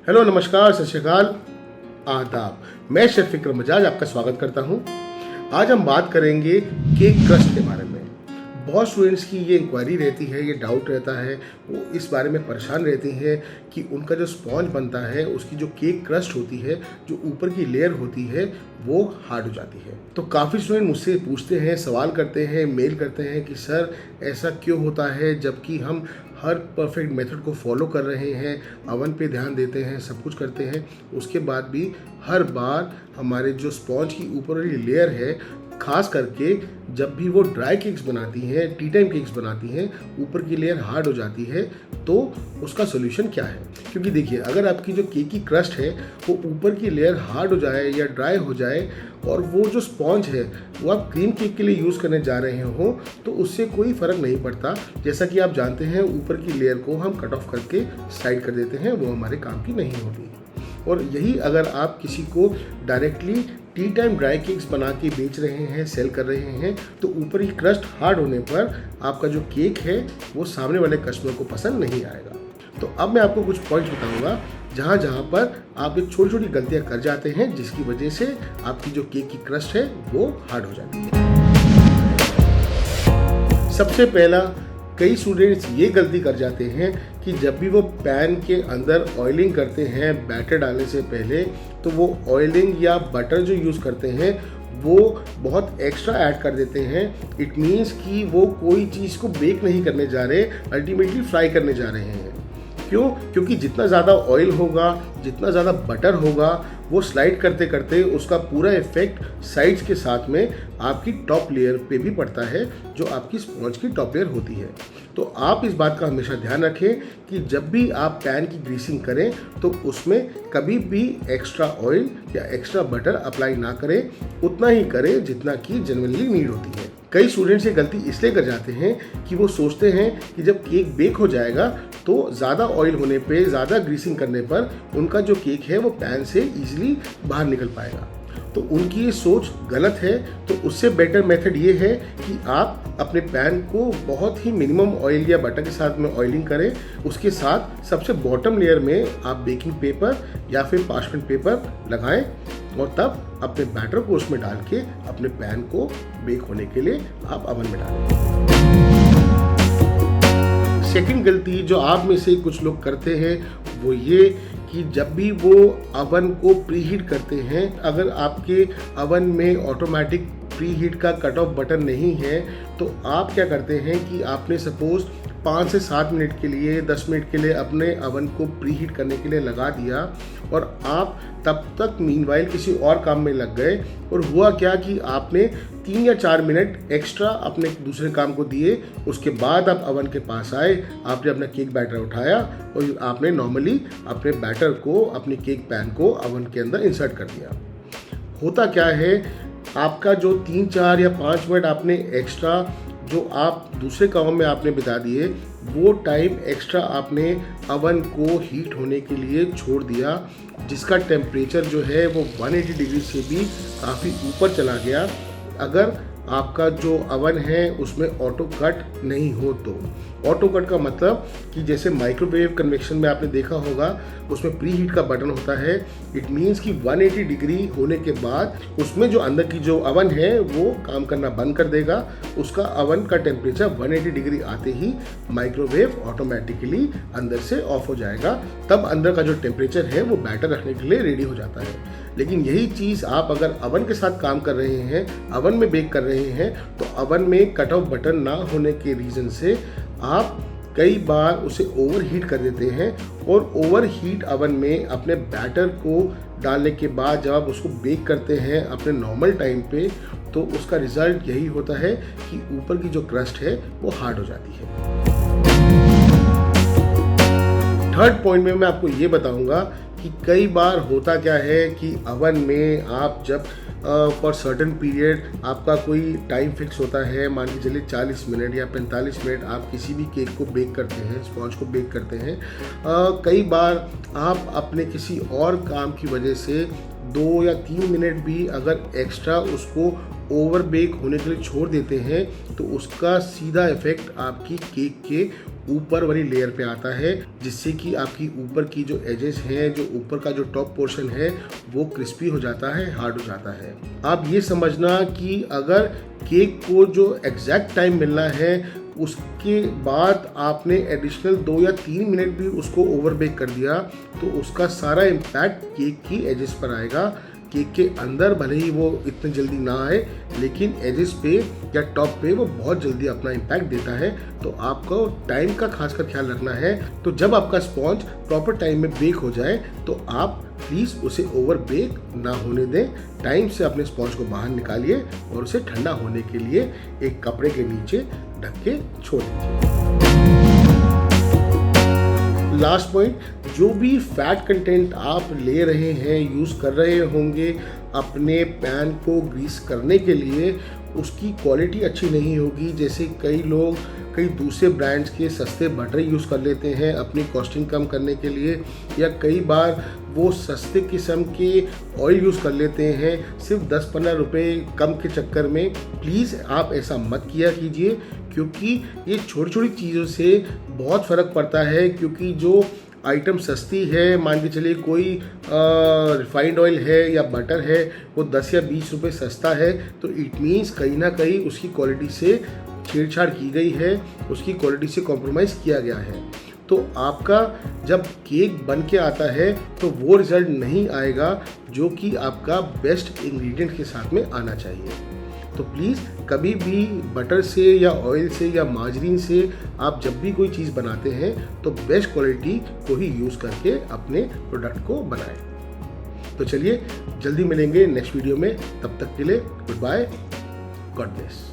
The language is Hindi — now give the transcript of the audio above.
हेलो, नमस्कार, सत श्री अकाल, आदाब। मैं शेफ विक्रम बजाज आपका स्वागत करता हूं। आज हम बात करेंगे केक क्रस्ट के बारे में। बहुत स्टूडेंट्स की ये इंक्वायरी रहती है, ये डाउट रहता है, वो इस बारे में परेशान रहती हैं कि उनका जो स्पॉन्ज बनता है, उसकी जो केक क्रस्ट होती है, जो ऊपर की लेयर होती है, वो हार्ड हो जाती है। तो काफ़ी स्टूडेंट मुझसे पूछते हैं, सवाल करते हैं, मेल करते हैं कि सर ऐसा क्यों होता है, जबकि हम हर परफेक्ट मेथड को फॉलो कर रहे हैं, अवन पे ध्यान देते हैं, सब कुछ करते हैं, उसके बाद भी हर बार हमारे जो स्पॉन्ज की ऊपर वाली लेयर है, खास करके जब भी वो ड्राई केक्स बनाती हैं, टी टाइम केक्स बनाती हैं, ऊपर की लेयर हार्ड हो जाती है। तो उसका सोल्यूशन क्या है? क्योंकि देखिए, अगर आपकी जो केक की क्रस्ट है वो ऊपर की लेयर हार्ड हो जाए या ड्राई हो जाए और वो जो स्पॉन्ज है वो आप क्रीम केक के लिए यूज़ करने जा रहे हो, तो उससे कोई फ़र्क नहीं पड़ता। जैसा कि आप जानते हैं, ऊपर की लेयर को हम कट ऑफ करके साइड कर देते हैं, वो हमारे काम की नहीं होती। और यही अगर आप किसी को directly T time dry cakes बना के बेच रहे हैं, सेल कर रहे हैं, तो ऊपर की क्रस्ट हार्ड होने पर आपका जो केक है वो सामने वाले कस्टमर को पसंद नहीं आएगा। तो अब मैं आपको कुछ पॉइंट्स बताऊंगा जहां पर आप ये छोटी छोटी गलतियां कर जाते हैं, जिसकी वजह से आपकी जो केक की क्रस्ट है वो हार्ड हो जाती है। सबसे पहला, कई स्टूडेंट्स ये गलती कर जाते हैं कि जब भी वो पैन के अंदर ऑयलिंग करते हैं बैटर डालने से पहले, तो वो ऑयलिंग या बटर जो यूज़ करते हैं वो बहुत एक्स्ट्रा ऐड कर देते हैं। इट मीन्स कि वो कोई चीज़ को बेक नहीं करने जा रहे, अल्टीमेटली फ्राई करने जा रहे हैं। क्यों? क्योंकि जितना ज़्यादा ऑयल होगा, जितना ज़्यादा बटर होगा, वो स्लाइड करते करते उसका पूरा इफेक्ट साइड्स के साथ में आपकी टॉप लेयर पे भी पड़ता है, जो आपकी स्पॉन्ज की टॉप लेयर होती है। तो आप इस बात का हमेशा ध्यान रखें कि जब भी आप पैन की ग्रीसिंग करें तो उसमें कभी भी एक्स्ट्रा ऑयल या एक्स्ट्रा बटर अप्लाई ना करें, उतना ही करें जितना कि जनरली नीड होती है। कई स्टूडेंट्स ये गलती इसलिए कर जाते हैं कि वो सोचते हैं कि जब केक बेक हो जाएगा तो ज़्यादा ऑयल होने पे, ज़्यादा ग्रीसिंग करने पर उनका जो केक है वो पैन से ईजिली बाहर निकल पाएगा। तो उनकी ये सोच गलत है। तो उससे बेटर मेथड ये है कि आप अपने पैन को बहुत ही मिनिमम ऑयल या बटर के साथ में ऑयलिंग करें। उसके साथ सबसे बॉटम लेयर में आप बेकिंग पेपर या फिर पार्चमेंट पेपर लगाएं और तब अपने बैटर को उसमें डाल के अपने पैन को बेक होने के लिए आप अवन में डालें। सेकंड गलती जो आप में से कुछ लोग करते हैं वो ये कि जब भी वो अवन को प्री हीट करते हैं, अगर आपके अवन में ऑटोमेटिक प्री हीट का कट ऑफ बटन नहीं है, तो आप क्या करते हैं कि आपने सपोज 5 से 7 मिनट के लिए, 10 मिनट के लिए अपने अवन को प्री हीट करने के लिए लगा दिया और आप तब तक मीनवाइल किसी और काम में लग गए। और हुआ क्या कि आपने 3 या 4 मिनट एक्स्ट्रा अपने दूसरे काम को दिए। उसके बाद आप अवन के पास आए, आपने अपना केक बैटर उठाया और आपने नॉर्मली अपने बैटर को, अपने केक पैन को अवन के अंदर इंसर्ट कर दिया। होता क्या है, आपका जो 3, 4 या 5 मिनट आपने एक्स्ट्रा जो आप दूसरे काम में आपने बिता दिए, वो टाइम एक्स्ट्रा आपने अवन को हीट होने के लिए छोड़ दिया, जिसका टेम्परेचर जो है वो 180 डिग्री से भी काफ़ी ऊपर चला गया। अगर आपका जो अवन है उसमें ऑटो कट नहीं हो तो। ऑटो कट का मतलब कि जैसे माइक्रोवेव कन्वेक्शन में आपने देखा होगा, उसमें प्री हीट का बटन होता है। इट मीन्स कि 180 डिग्री होने के बाद उसमें जो अंदर की जो अवन है वो काम करना बंद कर देगा। उसका अवन का टेम्परेचर 180 डिग्री आते ही माइक्रोवेव ऑटोमेटिकली अंदर से ऑफ हो जाएगा। तब अंदर का जो टेम्परेचर है वो बैटर रखने के लिए रेडी हो जाता है। लेकिन यही चीज़ आप अगर अवन के साथ काम कर रहे हैं, अवन में बेक कर रहे हैं, तो अवन में कट ऑफ बटन ना होने के रीज़न से आप कई बार उसे ओवर हीट कर देते हैं। और ओवर हीट अवन में अपने बैटर को डालने के बाद जब आप उसको बेक करते हैं अपने नॉर्मल टाइम पे, तो उसका रिजल्ट यही होता है कि ऊपर की जो क्रस्ट है वो हार्ड हो जाती है। थर्ड पॉइंट में मैं आपको ये बताऊंगा कि कई बार होता क्या है कि अवन में आप जब फॉर सर्टेन पीरियड आपका कोई टाइम फिक्स होता है, मान के चलिए 40 मिनट या 45 मिनट आप किसी भी केक को बेक करते हैं, स्पॉन्ज को बेक करते हैं। कई बार आप अपने किसी और काम की वजह से 2 या 3 मिनट भी अगर एक्स्ट्रा उसको ओवर बेक होने के लिए छोड़ देते हैं तो उसका सीधा इफेक्ट आपकी केक के ऊपर वाली लेयर पे आता है, जिससे कि आपकी ऊपर की जो एजेस हैं, जो ऊपर का जो टॉप पोर्शन है वो क्रिस्पी हो जाता है, हार्ड हो जाता है। आप ये समझना कि अगर केक को जो एग्जैक्ट टाइम मिलना है उसके बाद आपने एडिशनल 2 या 3 मिनट भी उसको ओवर बेक कर दिया तो उसका सारा इम्पैक्ट केक की एजेस पर आएगा। केक के अंदर भले ही वो इतने जल्दी ना आए, लेकिन एजेस पे या टॉप पे वो बहुत जल्दी अपना इम्पैक्ट देता है। तो आपको टाइम का खासकर ख्याल रखना है। तो जब आपका स्पॉन्ज प्रॉपर टाइम में बेक हो जाए तो आप प्लीज़ उसे ओवर बेक ना होने दें। टाइम से अपने स्पॉन्ज को बाहर निकालिए और उसे ठंडा होने के लिए एक कपड़े के नीचे ढक के छोड़ दीजिए। लास्ट पॉइंट, जो भी फैट कंटेंट आप ले रहे हैं, यूज़ कर रहे होंगे अपने पैन को ग्रीस करने के लिए, उसकी क्वालिटी अच्छी नहीं होगी। जैसे कई लोग कई दूसरे ब्रांड्स के सस्ते बटर यूज़ कर लेते हैं अपनी कॉस्टिंग कम करने के लिए, या कई बार वो सस्ते किस्म के ऑयल यूज़ कर लेते हैं सिर्फ 10-15 रुपये कम के चक्कर में। प्लीज़ आप ऐसा मत किया कीजिए, क्योंकि ये छोटी छोटी चीज़ों से बहुत फ़र्क पड़ता है। क्योंकि जो आइटम सस्ती है, मान के चलिए कोई रिफाइंड ऑयल है या बटर है, वो 10 या 20 रुपये सस्ता है, तो इट मीन्स कहीं ना कहीं उसकी क्वालिटी से छेड़छाड़ की गई है, उसकी क्वालिटी से कॉम्प्रोमाइज़ किया गया है। तो आपका जब केक बन के आता है तो वो रिज़ल्ट नहीं आएगा जो कि आपका बेस्ट इंग्रेडिएंट के साथ में आना चाहिए। तो प्लीज़ कभी भी बटर से या ऑयल से या मार्जरीन से आप जब भी कोई चीज़ बनाते हैं तो बेस्ट क्वालिटी को ही यूज़ करके अपने प्रोडक्ट को बनाएं। तो चलिए जल्दी मिलेंगे नेक्स्ट वीडियो में, तब तक के लिए गुड बाय, गॉड ब्लेस।